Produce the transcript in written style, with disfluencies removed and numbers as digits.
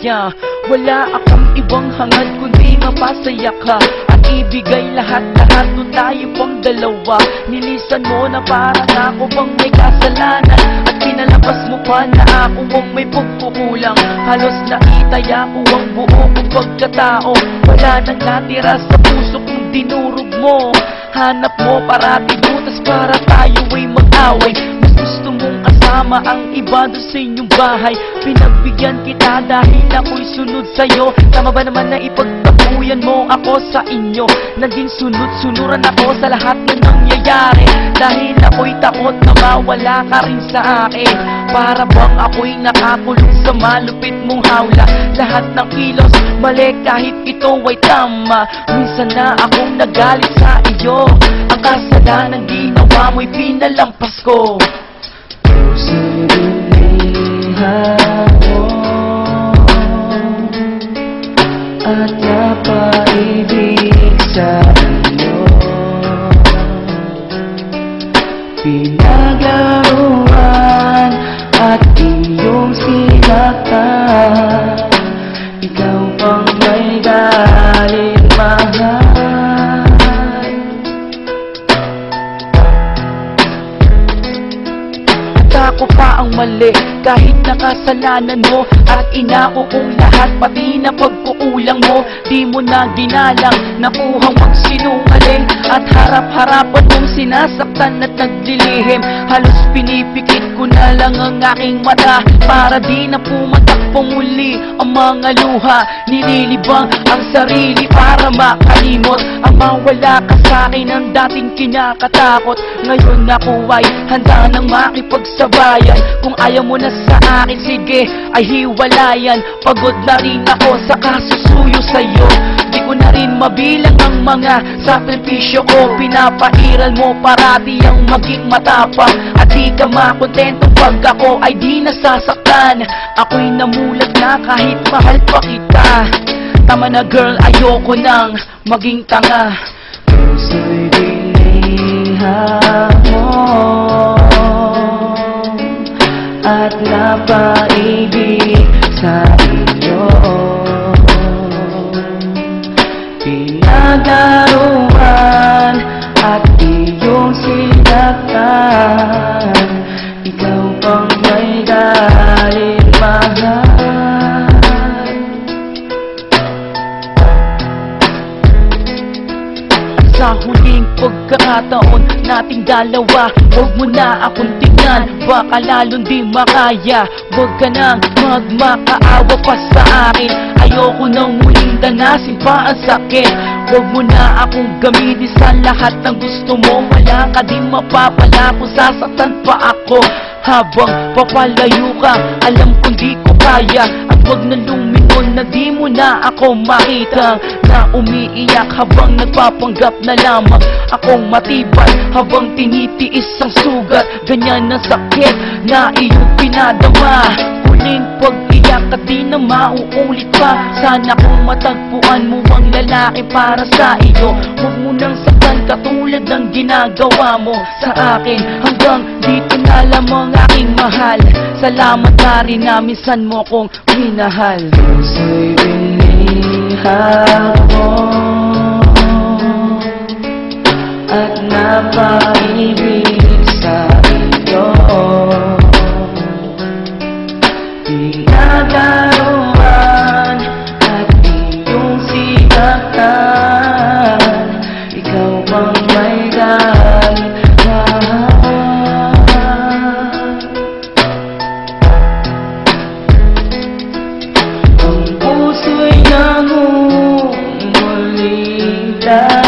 masaya. Wala akong ibang hangad kundi mapasaya ka at ibigay lahat-lahat nung tayo pang dalawa. Nilisan mo na parang ako bang may kasalanan at pinalabas mo pa na ako ang may pagkukulang. Halos naitaya ko ang buo kong pagkatao. Wala nang natira sa puso kong dinurog mo. Hanap mo parati butas para tayo ay mag-away. Mas gusto mong kasama ang iba doon sa inyong bahay. Pinagbigyan kita dahil ako'y sunod sa'yo. Tama ba naman na ipagtapuyan mo ako sa inyo? Naging sunod-sunuran ako sa lahat na nangyayari. Dahil ako'y takot na mawala ka rin sa akin. Para bang ako'y nakakulong sa malupit mong hawla. Lahat ng kilos mali kahit ito ay tama. Minsan na akong nagalit sa iyo. Ang kasalanang ginawa mo'y pinalampas ko. Puso'y lumihan mo at napaibig sa iyo. Pinaglaruan at iyong sinaktan. Ikaw pang may galit, mahal. Ako pa ang mali kahit nakasalanan mo at inako kong lahat pati na pagkukulang mo. Di mo na ginalang nakuhang magsinungaling at harap-harapan mong sinasaktan at naglilihim. Halos pinipikit ko na lang ang aking mata para di na pumatakbo muli ang mga luha. Nililibang ang sarili para makalimot ang mawala ka sa akin ang dating kinakatakot. Ngayon ako ay handa nang makipagsabayan. Kung ayaw mo na sa akin, sige ay hiwalayan. Pagod na rin ako sa kasusuyo sa'yo. Di ko na rin mabilang ang mga sakripisyo ko. Pinapairal mo parati ang maging matapang at di ka makontento pag ako ay di nasasaktan. Ako'y namulat na kahit mahal pa kita. Tama na girl, ayoko nang maging tanga. Puso'y dinihan mo at napaibig sa iyo. Pinaglaruan at iyong sinaktan. Ikaw pang may galit, mahal. Sa huling pagkakataon nating dalawa, huwag mo na akong tignan, baka lalong di makaya. Huwag ka nang magmakaawa pa sa akin. Ayoko nang muling danasin pa ang sakit. Huwag mo na akong gamitin sa lahat ng gusto mo. Wala ka din mapapala kung sasaktan pa ako. Habang papalayo ka, alam kong di ko kaya. At huwag na lumingon na di mo na ako makita. Na umiiyak habang nagpapanggap na lamang akong matibay. Habang tinitiis ang sugat, ganyan ang sakit na iyong pinadama. Huling pag-iyak at di na mauulit pa. Sana kung matagpuan mo ang lalaki para sa iyo. Huwag mo nang saktan katulad ng ginagawa mo sa akin. Hanggang dito na lamang aking mahal. Salamat na rin na minsan mo kong minahal. Puso'y dinihan mo at napaibig sa iyo. Pinaglaruan at iyong sinaktan. Ikaw bang may galit, mahal? Ang puso'y nangungulila